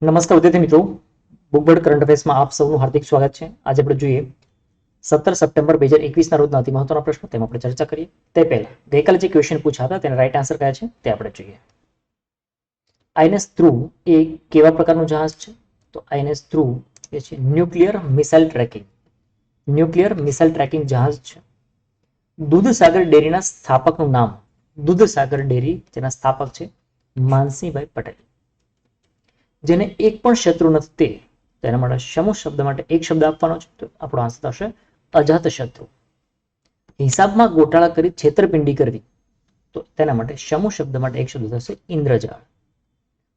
નમસ્કાર વિદ્યાર્થી મિત્રો, બુકબર્ડ કરંટ અફેર્સમાં આપ સૌનું હાર્દિક સ્વાગત છે. આજે આપણે જોઈએ 17 સપ્ટેમ્બર 2021ના રોજના અતિ મહત્વના પ્રશ્નો, તેમાં આપણે ચર્ચા કરીએ. તે પહેલા ગઈકાલે જે ક્વેશ્ચન પૂછ્યા હતા તેના રાઈટ આન્સર કયા છે તે આપણે જોઈએ. આઈએનએસ ધ્રુવ એ કેવા પ્રકારનું જહાજ છે? તો આઈએનએસ ધ્રુવ એ છે ન્યુક્લિયર મિસાઇલ ટ્રેકિંગ જહાજ છે. દૂધસાગર ડેરીના સ્થાપકનું નામ, દૂધસાગર ડેરી જેના સ્થાપક છે માનસિંહભાઈ પટેલ. જેને એક પણ શત્રુ નથી તેના માટે શમુ શબ્દ માટે એક શબ્દ આપવાનો છે, તો આપણો આન્સર થશે અજાત શત્રુ. હિસાબમાં ગોટાળા કરી છેતરપિંડી કરવી, તો તેના માટે શમુ શબ્દ માટે એક શબ્દ થશે ઇન્દ્રજાળ.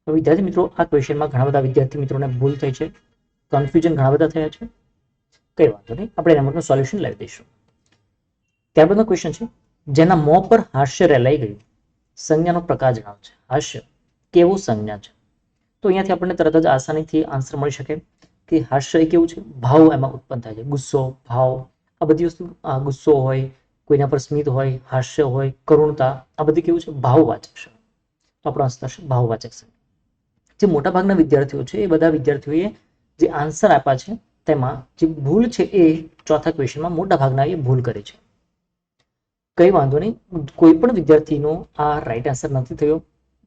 તો વિદ્યાર્થી મિત્રો, આ ક્વેશ્ચનમાં ઘણા બધા વિદ્યાર્થી મિત્રોને ભૂલ થઈ છે, કન્ફ્યુઝન ઘણા બધા થયા છે. કઈ વાંધો નહીં, આપણે એના માટેનું સોલ્યુશન લાવી દઈશું. ત્યારબાદનો ક્વેશ્ચન છે, જેના મોં પર હાસ્ય રેલાઈ ગયું, સંજ્ઞાનો પ્રકાર જણાવો છે. હાસ્ય કેવું સંજ્ઞા છે? તો અહીંયાથી આપણને તરત જ આસાનીથી આન્સર મળી શકે કે હાસ્ય એ કેવું છે, ભાવ એમાં ઉત્પન્ન થાય છે, ગુસ્સો, ભાવ, આ બધી વસ્તુ, ગુસ્સો હોય, કોઈના પર સ્મિત હોય, હાસ્ય હોય, કરુણતા, આ બધી કેવું છે, ભાવવાચક છે. તો આપણો આન્સર થશે ભાવવાચક છે. જે મોટાભાગના વિદ્યાર્થીઓ છે એ બધા વિદ્યાર્થીઓએ જે આન્સર આપ્યા છે તેમાં જે ભૂલ છે એ ચોથા ક્વેશ્ચનમાં મોટાભાગના એ ભૂલ કરી છે. કઈ વાંધો નહીં, કોઈ પણ વિદ્યાર્થીનો આ રાઈટ આન્સર નથી થયો.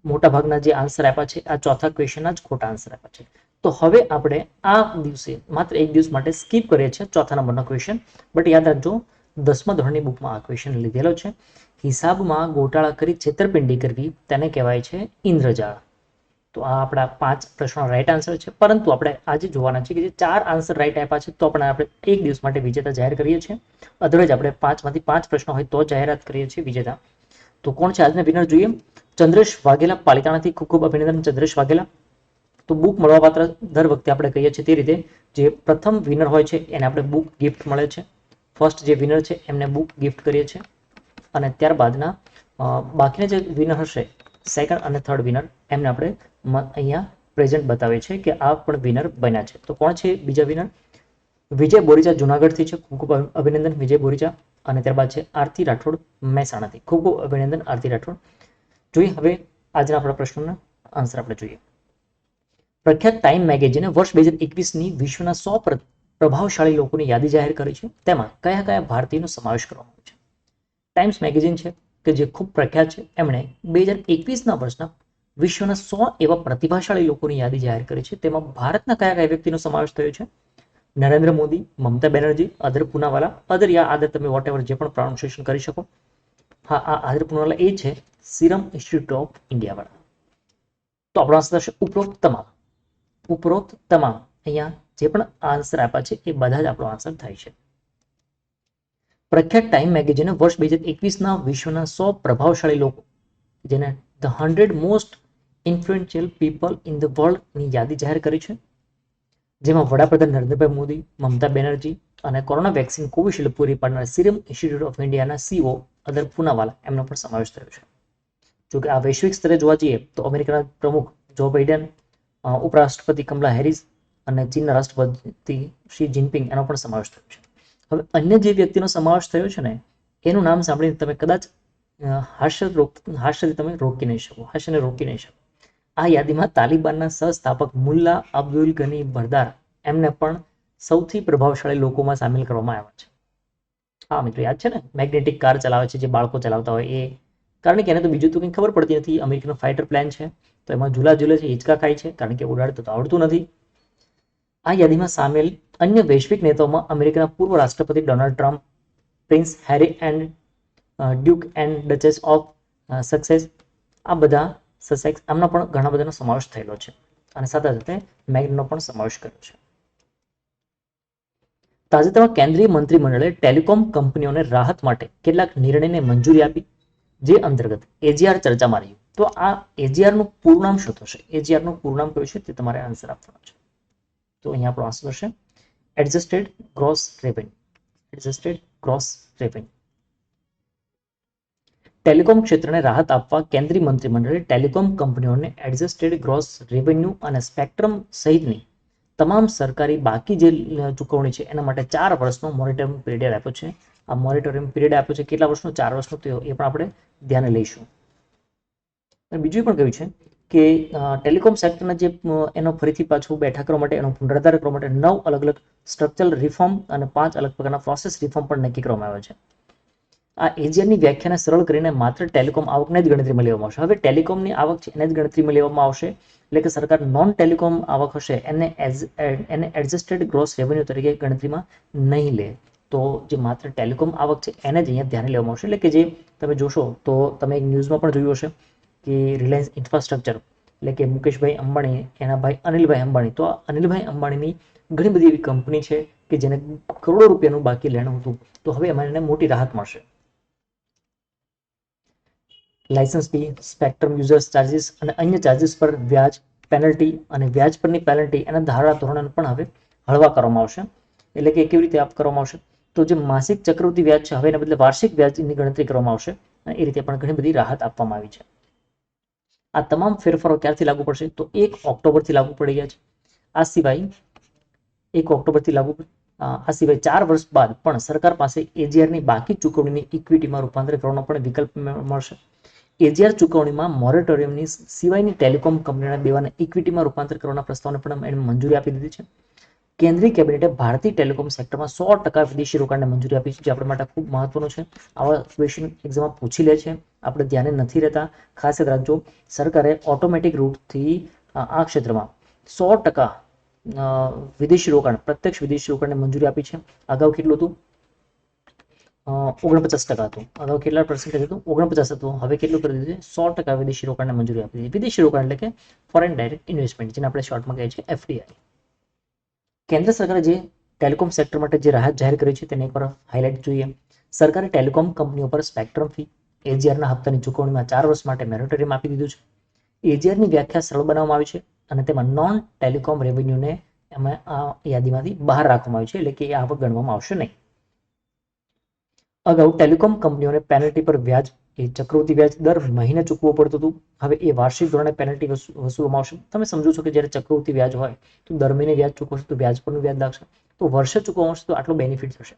મોટાભાગના જે આન્સર આપ્યા છે આ ચોથા ક્વેશ્ચનના જ ખોટા આન્સર આપ્યા છે. તો હવે આપણે આ દિવસે માત્ર એક દિવસ માટે સ્કીપ કરીએ છીએ ચોથા નંબરનો ક્વેશ્ચન. બટ યાદ રાખજો, 10મા ધોરણની બુકમાં આ ક્વેશ્ચન લીધેલો છે. હિસાબમાં ગોટાળા કરી છેતરપિંડી કરવી તેને કહેવાય છે ઇન્દ્રજાળ. તો આ આપણા 5 પ્રશ્નો રાઈટ આન્સર છે, પરંતુ આપણે આજે જોવાના છે કે જે 4 આન્સર રાઈટ આપ્યા છે તો પણ આપણે એક દિવસ માટે વિજેતા જાહેર કરીએ છીએ. અધરવાઇઝ આપણે 5માંથી 5 પ્રશ્નો હોય તો જાહેરાત કરીએ છીએ વિજેતા. તો કોણ છે આજના વિનર જોઈએ? ચંદ્રેશ વાઘેલા, પાલિતાણાથી. ખૂબ ખૂબ અભિનંદન ચંદ્રેશ વાઘેલા. તો બુક મળવાપાત્ર દર વખતે આપણે કહીએ છીએ તે રીતે જે પ્રથમ વિનર હોય છે એને આપણે બુક ગિફ્ટ મળે છે. ફર્સ્ટ જે વિનર છે એમને બુક ગિફ્ટ કરીએ છીએ, અને ત્યારબાદના બાકીના જે વિનર હશે, સેકન્ડ અને થર્ડ વિનર, એમને આપણે અહીંયા પ્રેઝન્ટ બતાવીએ છીએ કે આ પણ વિનર બન્યા છે. તો કોણ છે બીજા વિનર? વિજય બોરીચા જુનાગઢથી છે. ખૂબ ખૂબ અભિનંદન વિજય બોરીચા. અને ત્યારબાદ છે આરતી રાઠોડ મહેસાણાથી. ખૂબ ખૂબ અભિનંદન આરતી રાઠોડ. જોઈએ હવે આજના આપણા પ્રશ્નોના આન્સર આપણે જોઈએ. પ્રખ્યાત ટાઈમ મેગેઝિને વર્ષ 2021ની વિશ્વના 100 પ્રભાવશાળી લોકોની યાદી જાહેર કરી છે. તેમાં કયા કયા ભારતીયનો સમાવેશ કરવામાં આવ્યો છે? ટાઈમ્સ મેગેઝિન છે કે જે ખૂબ પ્રખ્યાત છે, એમણે 2021ના વર્ષના વિશ્વના 100 એવા પ્રતિભાશાળી લોકોની યાદી જાહેર કરી છે. તેમાં ભારતના કયા કયા વ્યક્તિનો સમાવેશ થયો છે? નરેન્દ્ર મોદી, મમતા બેનર્જી, આદર પૂનાવાલા, આદર યા આદર તમે વોટ એવર જે પણ પ્રોનાઉન્સિએશન કરી શકો. હા, આ આદર પૂનાવાલા એ છે સિરમ ઇન્સ્ટિટ્યૂટ ઓફ ઇન્ડિયા વાળા. તો આપણો આન્સર થશે ઉપરોક્ત તમામ. અહીંયા જે પણ આન્સર આપ્યા છે એ બધા જ આપણો આન્સર થાય છે. પ્રખ્યાત ટાઈમ મેગેઝિને વર્ષ 2021ના વિશ્વના 100 પ્રભાવશાળી લોકો, જેને the 100 most influential people in the વર્લ્ડની યાદી જાહેર કરી છે. જેમાં વડાપ્રધાન નરેન્દ્રભાઈ મોદી, મમતા બેનર્જી અને કોરોના વેક્સિન કોવિશિલ્ડ પૂરી પાડનાર સિરમ ઇન્સ્ટિટ્યૂટ ઓફ ઇન્ડિયાના સીઓ આદર પૂનાવાલા એમનો પણ સમાવેશ થયો છે. જોકે આ વૈશ્વિક સ્તરે જોવા જઈએ તો અમેરિકાના પ્રમુખ જો બાઇડન, ઉપરાષ્ટ્રપતિ કમલા હેરિસ અને ચીનના રાષ્ટ્રપતિ શી જિનપિંગ એનો પણ સમાવેશ થયો છે. હવે અન્ય જે વ્યક્તિનો સમાવેશ થયો છે ને એનું નામ સાંભળીને તમે કદાચ હાસ્યથી તમે રોકી નહીં શકો, હાસ્યને રોકી નહીં શકો. આ યાદીમાં તાલિબાનના સહસ્થાપક મુલ્લા અબ્દુલ ગની બરદાર એમને પણ સૌથી પ્રભાવશાળી લોકોમાં સામેલ કરવામાં આવ્યા છે. હા મિત્રો, યાદ છે ને, મેગ્નેટિક કાર ચલાવે છે જે બાળકો ચલાવતા હોય એ. કારણ કે એને તો બીજું તો કંઈ ખબર પડતી નથી. અમેરિકાનો ફાઇટર પ્લેન છે તો એમાં ઝૂલે છે, હિંચકા ખાય છે, કારણ કે ઉડાડતું તો આવડતું નથી. આ યાદીમાં સામેલ અન્ય વૈશ્વિક નેતાઓમાં અમેરિકાના પૂર્વ રાષ્ટ્રપતિ Donald Trump, Prince Harry and Duke and Duchess of Sussex, આ બધા સસેક્સ, આમનો પણ ઘણા બધાનો સમાવેશ થયેલો છે. અને સાથે સાથે મેગ્નનો પણ સમાવેશ કર્યો છે. તાજેતરમાં કેન્દ્રીય મંત્રીમંડળે ટેલિકોમ કંપનીઓને રાહત માટે કેટલાક નિર્ણયને મંજૂરી આપી, જે અંતર્ગત એજીઆર ચર્ચામાં રહ્યું. તો આ એજીઆરનું પૂરું નામ શું થશે? એજીઆરનું પૂરું નામ કયું છે તે તમારે આન્સર આપવાનો છે. તો અહીંયા આપણો આન્સર થશે adjusted gross revenue. Adjusted gross revenue. Telecom ક્ષેત્રને રાહત આપવા કેન્દ્રીય મંત્રીમંડળે ટેલિકોમ કંપનીઓને એડજસ્ટેડ ગ્રોસ રેવન્યુ અને સ્પેક્ટ્રમ સહિતની તમામ સરકારી બાકી જે ચૂકવણી છે એના માટે 4 વર્ષનો મોરેટોરિયમ પીરિયડ આપ્યો છે. આ મોરેટોરિયમ પીરિયડ આપ્યો છે કેટલા વર્ષનો? 4 વર્ષનો. તો એ પણ આપણે ધ્યાને લઈશું. અને બીજું પણ કહ્યું છે કે ટેલિકોમ સેક્ટરના જે એનો ફરીથી પાછું બેઠા કરવા માટે એનો પુનરુદ્ધાર કરવા માટે 9 અલગ અલગ સ્ટ્રક્ચરલ રિફોર્મ અને 5 અલગ પ્રકારના પ્રોસેસ રિફોર્મ પણ નક્કી કરવામાં આવ્યો છે. આ એજીઆરની વ્યાખ્યાને સરળ કરીને માત્ર ટેલિકોમ આવકને જ ગણતરીમાં લેવામાં આવશે. હવે ટેલિકોમની આવક છે એને જ ગણતરીમાં લેવામાં આવશે, એટલે કે સરકાર નોન ટેલિકોમ આવક હશે એને એડજસ્ટેડ ગ્રોસ રેવન્યુ તરીકે ગણતરીમાં નહીં લે. તો જે માત્ર ટેલિકોમ આવક છે એને જ અહીંયા ધ્યાને લેવામાં આવશે. એટલે કે જે તમે જોશો તો તમે એક ન્યૂઝમાં પણ જોયું હશે કે રિલાયન્સ ઇન્ફ્રાસ્ટ્રક્ચર એટલે કે મુકેશભાઈ અંબાણી એના ભાઈ અનિલભાઈ અંબાણી, તો આ અનિલભાઈ અંબાણીની ઘણી બધી એવી કંપની છે કે જેને કરોડો રૂપિયાનું બાકી લેણું હતું, તો હવે એમાં એને મોટી રાહત મળશે. Licence fee, spectrum users charges અને અન્ય ચાર્જિસ પર વ્યાજ, પેનલ્ટી અને વ્યાજ પરની પેનલ્ટી એના ધારા ધોરણો પણ હવે હળવા કરવામાં આવશે. એટલે કે કેવી રીતે આપ કરવામાં આવશે, તો જે માસિક ચક્રવૃદ્ધિ વ્યાજ છે હવે એના બદલે વાર્ષિક વ્યાજની ગણતરી કરવામાં આવશે અને એ રીતે પણ ઘણી બધી રાહત આપવામાં આવી છે. આ તમામ ફેરફારો ક્યારથી લાગુ પડશે, તો 1 ઓક્ટોબરથી લાગુ પડી ગયા છે. આ સિવાય 1 ઓક્ટોબરથી લાગુ આ સિવાય 4 વર્ષ બાદ પણ સરકાર પાસે એજીઆરની બાકી ચૂકવણીની ઇક્વિટીમાં રૂપાંતર કરવાનો પણ વિકલ્પ મળશે. એજીઆર ચૂકવણીમાં મોરેટોરિયમની સિવાયની ટેલિકોમ કંપનીના દેવાને ઇક્વિટીમાં રૂપાંતર કરવાના પ્રસ્તાવને પણ એને મંજૂરી આપી દીધી છે. કેન્દ્રીય કેબિનેટે ભારતીય ટેલિકોમ સેક્ટરમાં 100% વિદેશી રોકાણને મંજૂરી આપી છે, જે આપણા માટે ખૂબ મહત્વનું છે. આવા ક્વેશ્ચન એક્ઝામમાં પૂછી લે છે, આપણે ધ્યાને નથી રહેતા, ખાસ યાદ રાખજો. સરકારે ઓટોમેટિક રૂટથી આ ક્ષેત્રમાં 100% વિદેશી રોકાણ, પ્રત્યક્ષ વિદેશી રોકાણને મંજૂરી આપી છે. અગાઉ કેટલું હતું? 49% હતું. અગાઉ કેટલા પર્સન્ટેજ હતું? 49 હતું. હવે કેટલું કરી દીધું છે? 100% વિદેશી રોકાણને મંજૂરી આપી દીધી. વિદેશી રોકાણ એટલે કે ફોરેન ડાયરેક્ટ ઇન્વેસ્ટમેન્ટ, જેને આપણે શોર્ટમાં કહીએ છીએ એફડીઆઈ. કેન્દ્ર સરકારે જે ટેલિકોમ સેક્ટર માટે જે રાહત જાહેર કરી છે તેને એકવાર હાઇલાઇટ જોઈએ. સરકારે ટેલિકોમ કંપનીઓ પર સ્પેક્ટ્રમ ફી, એજીઆરના હપ્તાની ચૂકવણીમાં 4 વર્ષ માટે મોરેટોરિયમ આપી દીધું છે. એજીઆરની વ્યાખ્યા સરળ બનાવવામાં આવી છે અને તેમાં નોન ટેલિકોમ રેવન્યુને એમાં આ યાદીમાંથી બહાર રાખવામાં આવ્યું છે, એટલે કે એ આવક ગણવામાં આવશે નહીં. અગાઉ ટેલિકોમ કંપનીઓને પેનલ્ટી પર વ્યાજ એ ચક્રવૃદ્ધિ વ્યાજ દર મહિને ચૂકવવું પડતું હતું. હવે એ વાર્ષિક ધોરણે પેનલ્ટી વસૂલવામાં આવશે. તમે સમજો છો કે જ્યારે ચક્રવૃદ્ધિ વ્યાજ હોય તો દર મહિને વ્યાજ ચૂકવશો તો વ્યાજ પરનું વ્યાજ લાગશે, તો વર્ષે ચૂકવવાનું છે તો આટલો બેનિફિટ થશે.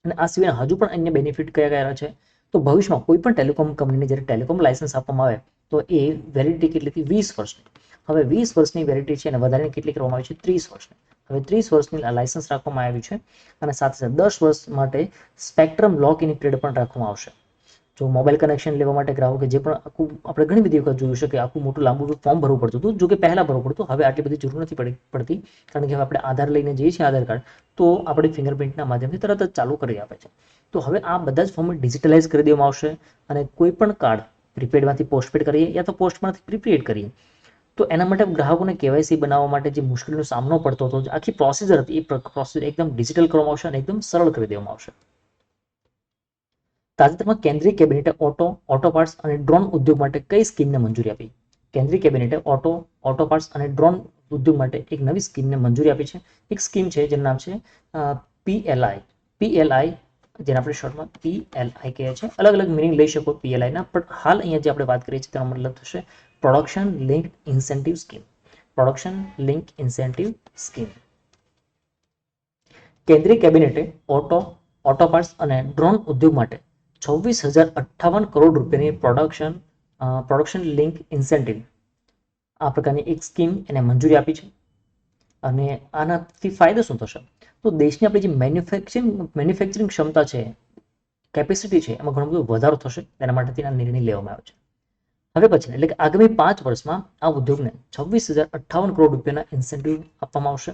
અને આ સિવાય હજુ પણ અન્ય બેનિફિટ કયા કયા છે, તો ભવિષ્યમાં કોઈ પણ ટેલિકોમ કંપનીને જ્યારે ટેલિકોમ લાયસન્સ આપવામાં આવે તો એ વેલિડિટી કેટલી 20 વર્ષની. હવે 20 વર્ષની વેલિડિટી છે અને વધારાની કેટલી કરવામાં આવી છે? 30 વર્ષની. હવે 30 વર્ષની લાયસન્સ રાખવામાં આવ્યું છે અને સાથે સાથે 10 વર્ષ માટે સ્પેક્ટ્રમ લોક ઇન પીરિયડ પણ રાખવામાં આવશે. જો મોબાઈલ કનેક્શન લેવા માટે ગ્રાહકો જે પણ આખું આપણે ઘણી બધી વખત જોયું છે કે આખું મોટું લાંબુ ફોર્મ ભરવું પડતું હતું, જો કે પહેલા ભરવું પડતું, હવે આટલી બધી જરૂર નથી પડતી, કારણ કે હવે આપણે આધાર લઈને જઈએ છીએ, આધાર કાર્ડ, તો આપણે ફિંગરપ્રિન્ટના માધ્યમથી તરત જ ચાલુ કરી આપે છે. તો હવે આ બધા જ ફોર્મ ડિજિટલાઇઝ કરી દેવામાં આવશે અને કોઈ પણ કાર્ડ પ્રીપેડમાંથી પોસ્ટપેડ કરીએ યા તો પોસ્ટમાંથી પ્રીપેડ કરીએ તો એના માટે ગ્રાહકોને કેવાયસી બનાવવા માટે જે મુશ્કેલીનો સામનો પડતો હતો, આખી પ્રોસિજર હતી, એ પ્રોસિજર એકદમ ડિજિટલ કરવામાં આવશે અને એકદમ સરળ કરી દેવામાં આવશે. તાજેતરમાં કેન્દ્રીય કેબિનેટે ઓટો પાર્ટ્સ અને ડ્રોન ઉદ્યોગ માટે કઈ સ્કીમને મંજૂરી આપી? કેન્દ્રીય કેબિનેટે ઓટો પાર્ટ્સ અને ડ્રોન ઉદ્યોગ માટે એક નવી સ્કીમને મંજૂરી આપી છે. એક સ્કીમ છે જેનું નામ છે પીએલઆઈ, જેને આપણે શોર્ટમાં પીએલઆઈ કહે છે. અલગ અલગ મિનિંગ લઈ શકો પીએલઆઈના, પણ હાલ અહીંયા જે આપણે વાત કરીએ છીએ તેનો મતલબ થશે production link incentive scheme. Production link incentive scheme. કેન્દ્રીય કેબિનેટે ઓટો પાર્ટ્સ અને ડ્રોન ઉદ્યોગ માટે 26,058 કરોડ રૂપિયાની પ્રોડક્શન લિંક ઇન્સેન્ટિવ આ પ્રકારની એક સ્કીમ એને મંજૂરી આપી છે. અને આનાથી ફાયદો શું થશે, તો દેશની આપણી જે મેન્યુફેક્ચરિંગ ક્ષમતા છે, કેપેસિટી છે, એમાં ઘણો બધો વધારો થશે. તેના માટે તેના નિર્ણય લેવામાં આવ્યો છે. હવે પછી એટલે કે આગામી 5 વર્ષમાં આ ઉદ્યોગને 26,058 કરોડ રૂપિયાના ઇન્સેન્ટિવ આપવામાં આવશે.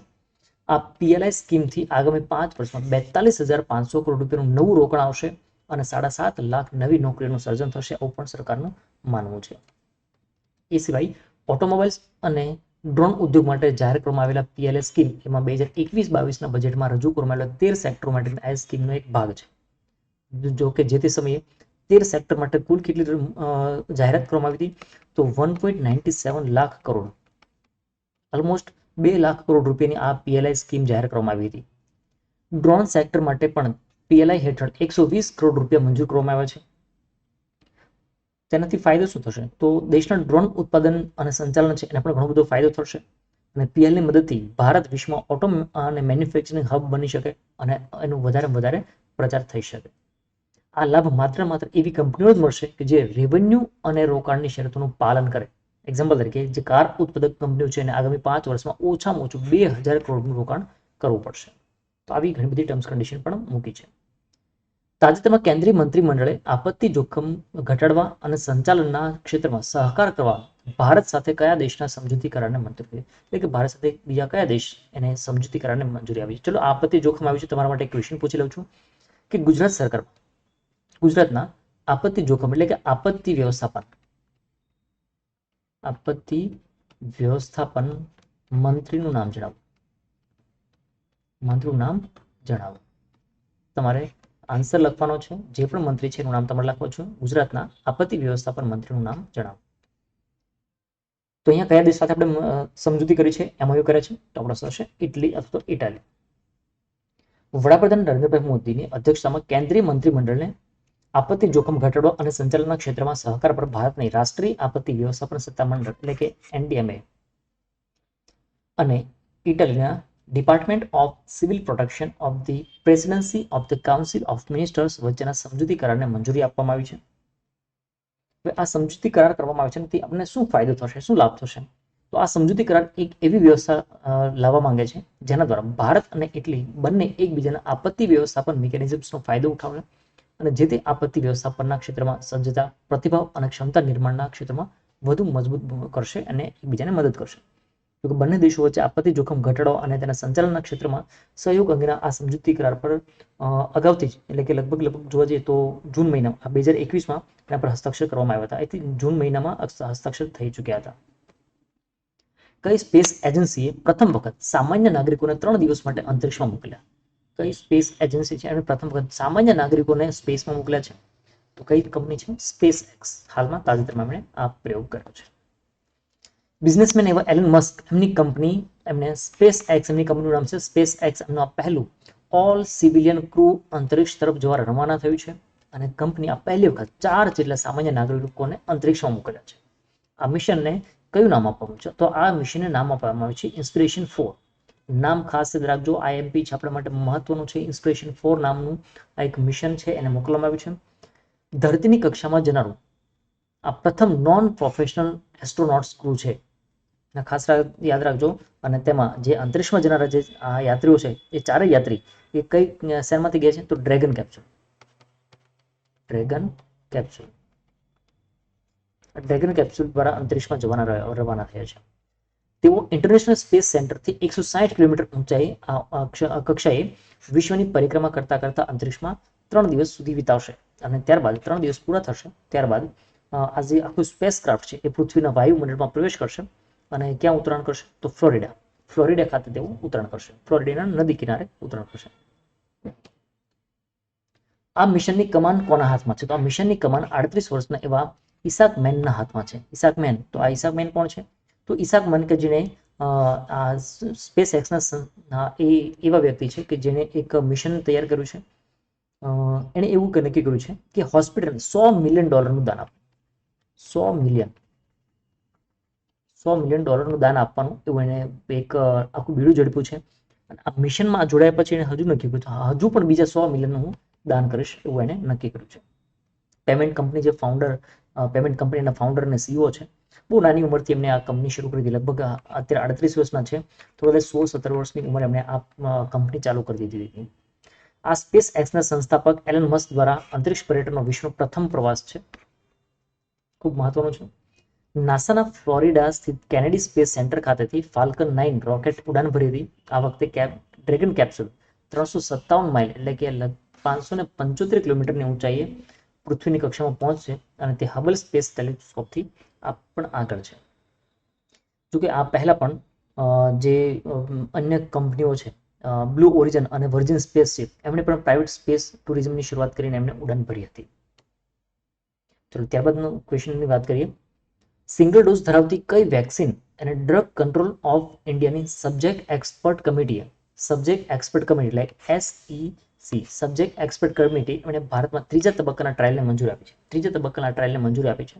આ પીએલઆઈ સ્કીમથી આગામી 5 વર્ષમાં 42,500 કરોડ રૂપિયાનું નવું રોકાણ આવશે અને 7.5 લાખ નવી નોકરીઓનું સર્જન થશે, આવું પણ સરકારનું માનવું છે. એ સિવાય ઓટોમોબાઈલ્સ અને ડ્રોન ઉદ્યોગ માટે જાહેર કરવામાં આવેલા પીએલઆઈ સ્કીમ એમાં 2021-22ના બજેટમાં રજૂ કરવામાં આવેલા 13 સેક્ટરો માટેની આ સ્કીમનો એક ભાગ છે. જો કે જે તે સમયે 13 સેક્ટર માટે કુલ કેટલી જાહેરાત કરવામાં આવી હતી, તો 1.97 લાખ કરોડ, ઓલમોસ્ટ 2 લાખ કરોડ રૂપિયાની આ પીએલઆઈ સ્કીમ જાહેર કરવામાં આવી હતી. ડ્રોન સેક્ટર માટે પણ પીએલઆઈ હેઠળ 120 કરોડ રૂપિયા મંજૂર કરવામાં આવ્યા છે. તેનાથી ફાયદો શું થશે, તો દેશના ડ્રોન ઉત્પાદન અને સંચાલન છે એને પણ ઘણો બધો ફાયદો થશે અને પીએલની મદદથી ભારત વિશ્વમાં ઓટો અને મેન્યુફેક્ચરિંગ હબ બની શકે અને એનું વધારે પ્રચાર થઈ શકે. આ લાભ માત્ર એવી કંપનીઓ જ મળશે કે જે રેવન્યુ અને રોકાણની શરતોનું પાલન કરે. એક્ઝામ્પલ તરીકે જે કાર ઉત્પાદક કંપનીઓ છે એને આગામી 5 વર્ષમાં ઓછામાં ઓછું 2000 કરોડનું રોકાણ કરવું પડશે. તો આવી ઘણી બધી ટર્મ્સ કન્ડિશન પણ મૂકી છે. તાજેતરમાં કેન્દ્રીય મંત્રીમંડળે આપત્તિ જોખમ ઘટાડવા અને સંચાલનના ક્ષેત્રમાં સહકાર કરવા ભારત સાથે કયા દેશના સમજૂતી કરારને મંજૂરી કરી? એટલે કે ભારત સાથે બીજા કયા દેશ એને સમજૂતી કરારને મંજૂરી આપી છે? ચલો આપત્તિ જોખમ આવ્યું છે, તમારા માટે ક્વેશ્ચન પૂછી લઉં છું કે ગુજરાત સરકાર ગુજરાતના આપત્તિ જોખમ એટલે કે આપત્તિ વ્યવસ્થાપન મંત્રીનું નામ જણાવો. મંત્રીનું નામ જણાવો. તમારે આન્સર લખવાનો છે. જે પણ મંત્રી છે એનું નામ તમારે લખવું છે. ગુજરાતના આપત્તિ વ્યવસ્થાપન મંત્રીનું નામ જણાવો. તો અહીંયા કયા દેશ સાથે આપણે સમજૂતી કરી છે, એમઓયુ કરે છે? તો આપણો થશે ઇટલી અથવા તો ઇટાલી. વડાપ્રધાન નરેન્દ્રભાઈ મોદીની અધ્યક્ષતામાં કેન્દ્રીય મંત્રીમંડળને આપત્તિ જોખમ ઘટાડવા અને સંચાલનના ક્ષેત્રમાં સહકાર પર ભારતની રાષ્ટ્રીય આપત્તિ વ્યવસ્થાપન સત્તામંડળ એટલે કે એનડીએમએ અને ઇટાલીના department of civil protection of the presidency of the council of ministers વચ્ચેના સમજૂતી કરારને મંજૂરી આપવામાં આવી છે. હવે આ સમજૂતી કરાર કરવામાં આવે છે તે આપણને શું ફાયદો થશે, શું લાભ થશે? તો આ સમજૂતી કરાર એક એવી વ્યવસ્થા લાવવા માંગે છે જેના દ્વારા ભારત અને ઇટલી બંને એકબીજાના આપત્તિ વ્યવસ્થાપન મિકેનિઝમ્સનો ફાયદો ઉઠાવશે અને જે તે આપત્તિ વ્યવસ્થાપનના ક્ષેત્રમાં સજ્જતા, પ્રતિભાવ અને ક્ષમતા નિર્માણના ક્ષેત્રમાં વધુ મજબૂત કરશે અને એકબીજાને મદદ કરશે. તો બંને દેશો વચ્ચે આપત્તિ જોખમ ઘટાડવા અને તેના સંચાલનના ક્ષેત્રમાં સહયોગ અંગેના આ સમજૂતી કરાર પર અગાઉથી જ એટલે કે લગભગ જોવા જઈએ તો જૂન મહિનામાં 2021માં એના પર હસ્તાક્ષર કરવામાં આવ્યા હતા. એટલે જૂન મહિનામાં હસ્તાક્ષર થઈ ચૂક્યા હતા. કઈ સ્પેસ એજન્સીએ પ્રથમ વખત સામાન્ય નાગરિકોને 3 દિવસ માટે અંતરિક્ષમાં મોકલ્યા? કઈ સ્પેસ એજન્સી છે એને પ્રથમ વખત સામાન્ય નાગરિકોને સ્પેસમાં મોકલ્યા છે? તો કઈ કંપની છે? Space x. હાલમાં તાજેતરમાં એમણે આ પ્રયોગ કર્યો છે. બિઝનેસમેન એવા એલન મસ્ક એમની કંપની એમને સ્પેસ એક્સ એમની કંપનીનું નામ છે સ્પેસ એક્સ. એમનું પહેલું ઓલ સિવિલિયન ક્રૂ અંતરિક્ષ તરફ જવા રવાના થયું છે અને કંપની આ પહેલી વખત 4 જેટલા સામાન્ય નાગરિકોને અંતરિક્ષમાં મોકલ્યા છે. આ મિશનને કયું નામ આપવામાં છે? તો આ મિશનને નામ આપવામાં આવ્યું છે ઇન્સ્પિરેશન 4. નામ ખાસ યાદ રાખજો, આઈએમપી છે આપણા માટે મહત્વનું છે. ઇન્સ્પિરેશન 4 નામનું આ એક મિશન છે, એને મોકલવામાં આવ્યું છે. ધરતીની કક્ષામાં જનારું આ પ્રથમ નોન પ્રોફેશનલ એસ્ટ્રોનોટ્સ ક્રૂ છે. ખાસ યાદ રાખજો. અને તેમાં જે અંતરિક્ષમાં જનારા જે યાત્રીઓ છે એ ચારેય યાત્રી એ કઈ શહેરમાંથી ગયા છે? તો ડ્રેગન કેપ્સ્યુલ દ્વારા અંતરિક્ષમાં રવાના થયા છે. તેઓ ઇન્ટરનેશનલ સ્પેસ સેન્ટરથી 160 કિલોમીટર ઊંચાઈ કક્ષાએ વિશ્વની પરિક્રમા કરતા કરતા અંતરિક્ષમાં 3 દિવસ સુધી વિતાવશે અને ત્યારબાદ 3 દિવસ પૂરા થશે ત્યારબાદ આ જે આખું સ્પેસ ક્રાફ્ટ છે એ પૃથ્વીના વાયુમંડળમાં પ્રવેશ કરશે અને ક્યાં ઉતરાણ કરશે? તો ફ્લોરિડા ખાતે તેઓ ઉતરાણ કરશે. ફ્લોરિડાના નદી કિનારે ઉતરાણ કરશે. આ મિશનની કમાન કોના હાથમાં છે? તો આ મિશનની કમાન 38 વર્ષના એવા ઇસાક મેનના હાથમાં છે. ઇસાક મેન. તો આ ઇસાક મેન કોણ છે? તો ઇસાક મેન કે જેને આ સ્પેસ એક્સના એવા વ્યક્તિ છે કે જેને એક મિશન તૈયાર કર્યું છે. એણે એવું નક્કી કર્યું છે કે હોસ્પિટલ $100 મિલિયન દાન આપવું. $100 મિલિયન દાન આપવાનું એવું એને એક આખું બીડું ઝડપ્યું છે. અને આ મિશનમાં જોડાયા પછી એને હજુ નક્કી કર્યું હજુ પણ બીજા 100 મિલિયન હું દાન કરીશ એવું એને નક્કી કર્યું છે. પેમેન્ટ કંપનીના ફાઉન્ડર અને સીઈઓ છે. બહુ નાની ઉંમરથી એમને આ કંપની શરૂ કરી દીધી. લગભગ અત્યારે 38 વર્ષના છે તો કદાચ 16-17 વર્ષની ઉંમરે એમણે આ કંપની ચાલુ કરી દીધી હતી. આ સ્પેસ એક્સના સંસ્થાપક એલન મસ્ક દ્વારા અંતરિક્ષ પર્યટનનો વિશ્વનો પ્રથમ પ્રવાસ છે. ખૂબ મહત્વનું છે. નાસાના ફ્લોરિડા સ્થિત કેનેડી સ્પેસ સેન્ટર ખાતેથી ફાલ્કન 9 રોકેટ ઉડાન ભરી હતી. આ વખતે ડ્રેગન કેપ્સ્યુલ 357 માઇલ એટલે કે 575 કિલોમીટરની ઊંચાઈએ પૃથ્વીની કક્ષામાં પહોંચશે અને તે હબલ સ્પેસ ટેલિસ્કોપથી પણ આગળ છે. જોકે આ પહેલા પણ જે અન્ય કંપનીઓ છે બ્લુ ઓરિજિન અને વર્જિન સ્પેસશિપ એમણે પણ પ્રાઇવેટ સ્પેસ ટુરિઝમની શરૂઆત કરીને એમણે ઉડાન ભરી હતી. ચલો ત્યારબાદનો ક્વેશ્ચનની વાત કરીએ. સિંગલ ડોઝ ધરાવતી કઈ વેક્સિન અને ડ્રગ કંટ્રોલ ઓફ ઇન્ડિયાની સબજેક્ટ એક્સપર્ટ કમિટી એટલે SEC સબજેક્ટ એક્સપર્ટ કમિટી એમણે ભારતમાં 3જા તબક્કાના ટ્રાયલને મંજૂરી આપી છે. 3જા તબક્કાના ટ્રાયલને મંજૂરી આપી છે.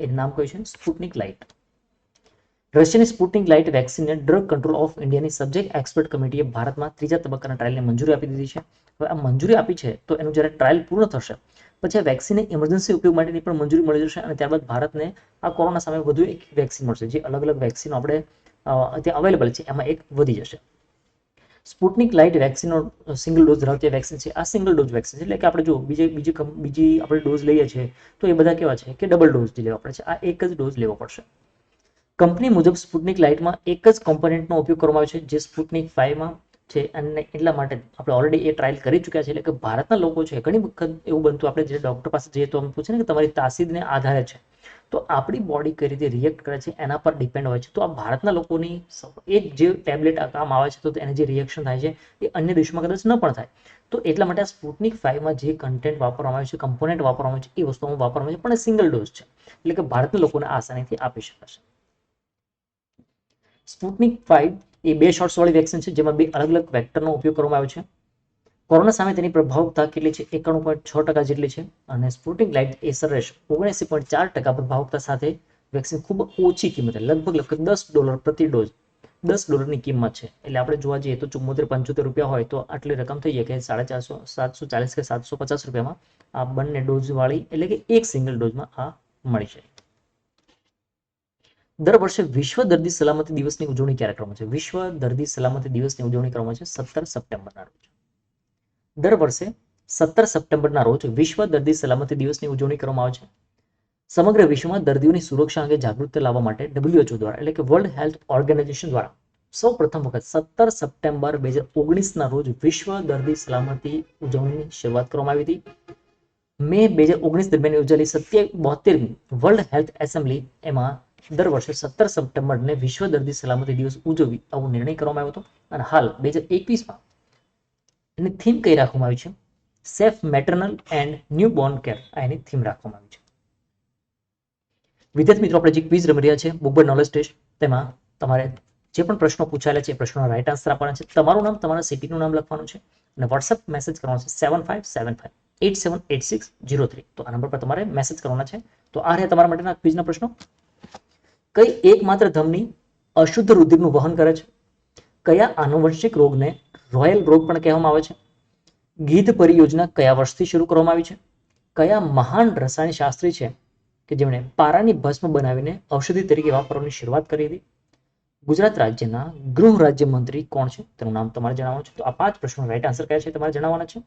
એનું નામ કયું છે? Sputnik light. રશિયાની સ્પુટનિક લાઇટ વેક્સિનને ડ્રગ કંટ્રોલ ઓફ ઇન્ડિયાની સબજેક્ટ એક્સપર્ટ કમિટીએ ભારતમાં 3જા તબક્કાના ટ્રાયલને મંજૂરી આપી દીધી છે. હવે આ મંજૂરી આપી છે તો એનું જ્યારે ટ્રાયલ પૂર્ણ થશે પછી આ વેક્સિનને ઇમરજન્સી ઉપયોગ માટેની પણ મંજૂરી મળી જશે અને ત્યારબાદ ભારતને આ કોરોના સામે વધુ એક વેક્સિન મળશે, જે અલગ અલગ વેક્સિન આપણે ત્યાં અવેલેબલ છે એમાં એક વધી જશે. સ્પુટનિક લાઇટ વેક્સિનનો સિંગલ ડોઝ ધરાવતી વેક્સિન છે. આ સિંગલ ડોઝ વેક્સિન છે, એટલે કે આપણે જો બીજી આપણે ડોઝ લઈએ છીએ તો એ બધા કેવા છે કે ડબલ ડોઝ લેવા પડે છે. આ એક જ ડોઝ લેવો પડશે. કંપની મુજબ સ્પુટનિક લાઇટમાં એક જ કોમ્પોનન્ટનો ઉપયોગ કરવામાં આવે છે, જે સ્પુટનિક 5માં છે, અને એટલા માટે આપણે ઓલરેડી એ ટ્રાયલ કરી ચૂક્યા છે. એટલે કે ભારતના લોકો છે, ઘણી વખત એવું બનતું, આપણે જે ડૉક્ટર પાસે જઈએ તો અમને પૂછે ને કે તમારી તાસીદને આધારે છે, તો આપણી બોડી કઈ રીતે રિએક્ટ કરે છે એના પર ડિપેન્ડ હોય છે. તો આ ભારતના લોકોની એક જે ટેબ્લેટ કામ આવે છે તો એને જે રિએક્શન થાય છે એ અન્ય દેશોમાં કદાચ ન પણ થાય. તો એટલા માટે આ સ્પુટનિક 5માં જે કન્ટેન્ટ વાપરવામાં આવે છે, કમ્પોનન્ટ વાપરવામાં આવે છે, એ વસ્તુમાં વાપરવામાં આવે છે, પણ એ સિંગલ ડોઝ છે, એટલે કે ભારતના લોકોને આસાનીથી આપી શકાશે. સ્પુટનિક 5 એ 2 શોટ્સ વાળી વેક્સિન છે, જેમાં 2 અલગ અલગ વેક્ટરનો ઉપયોગ કરવામાં આવ્યો છે. કોરોના સામે તેની પ્રભાવકતા કેટલી છે? 91.6% જેટલી છે. અને સ્પુટનિક લાઇટ એ સરેરાશ 79.4% પ્રભાવકતા સાથે વેક્સિન ખૂબ ઓછી કિંમતે, લગભગ $10 પ્રતિ ડોઝ, $10ની કિંમત છે. એટલે આપણે જોવા જઈએ તો 74-75 રૂપિયા હોય તો આટલી રકમ થઈ જાય કે 450, 740 કે 750 રૂપિયામાં આ બંને ડોઝ વાળી, એટલે કે એક સિંગલ ડોઝમાં આ મળી જાય. દર વર્ષે વિશ્વ દર્દી સલામતી દિવસની ઉજવણી ક્યારે કરવામાં છે? વિશ્વ દર્દી સલામતી દિવસની ઉજવણી કરવામાં છે 17 સપ્ટેમ્બરના રોજ. દર વર્ષે 17 સપ્ટેમ્બરના રોજ વિશ્વ દર્દી સલામતી દિવસની ઉજવણી કરવામાં આવે છે. સમગ્ર વિશ્વમાં દર્દીઓની સુરક્ષા અંગે જાગૃતતા લાવવા માટે WHO દ્વારા, એટલે કે વર્લ્ડ હેલ્થ ઓર્ગેનાઇઝેશન દ્વારા સૌ પ્રથમ વખત 17 સપ્ટેમ્બર 2019ના રોજ વિશ્વ દર્દી સલામતી ઉજવણીની શરૂઆત કરવામાં આવી હતી. મે 2019 દરમિયાન યોજાયેલી 72મી વર્લ્ડ હેલ્થ એસેમ્બલી એમાં દર વર્ષે 17 સપ્ટેમ્બરને વિશ્વ દર્દી સલામતી દિવસ ઉજવવી આવો નિર્ણય કરવામાં આવ્યો હતો. અને હાલ 2021માં એની થીમ કઈ રાખવામાં આવી છે? Safe maternal and newborn care, આ એની થીમ રાખવામાં આવી છે. વિદ્યાર્થી મિત્રો, આપણે જે ક્વિઝ રમી રહ્યા છે બુકબર્ડ નોલેજ ટેસ્ટ, તેમાં તમારે જે પણ પ્રશ્નો પૂછાયેલા છે એ પ્રશ્નોના રાઈટ આન્સર આપવાના છે. તમારું નામ, તમારા સિટીનું નામ લખવાનું છે અને વોટ્સએપ મેસેજ કરવાનો છે 7575878603. તો આ નંબર પર તમારે મેસેજ કરવાના છે. તો આ રહ્યા તમારા માટેના ક્વિઝના પ્રશ્નો. કઈ એકમાત્ર ધમની અશુદ્ધ રુધિરનું વહન કરે છે? કયા આનુવંશિક રોગને રોયલ રોગ પણ કહેવામાં આવે છે? ગીધ પરિયોજના કયા વર્ષથી શરૂ કરવામાં આવી છે? કયા મહાન રસાયણશાસ્ત્રી છે કે જેમણે પારાની ભસ્મ બનાવીને ઔષધિ તરીકે વાપરવાની શરૂઆત કરી હતી? ગુજરાત રાજ્યના ગૃહ રાજ્યમંત્રી કોણ છે? તેનું નામ તમારે જણાવવાનું છે. તો આ 5 પ્રશ્નો રાઈટ આન્સર કયા છે તમારે જણાવવાના છે.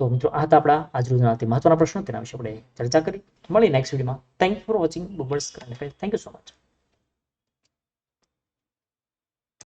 તો મિત્રો, આ હતા આપણા આજ રોજના મહત્વના પ્રશ્નો, તેના વિશે આપણે ચર્ચા કરી. મળી નેક્સ્ટ વિડીયોમાં. Thank you for watching Bookbirds current affairs. Thank you so much.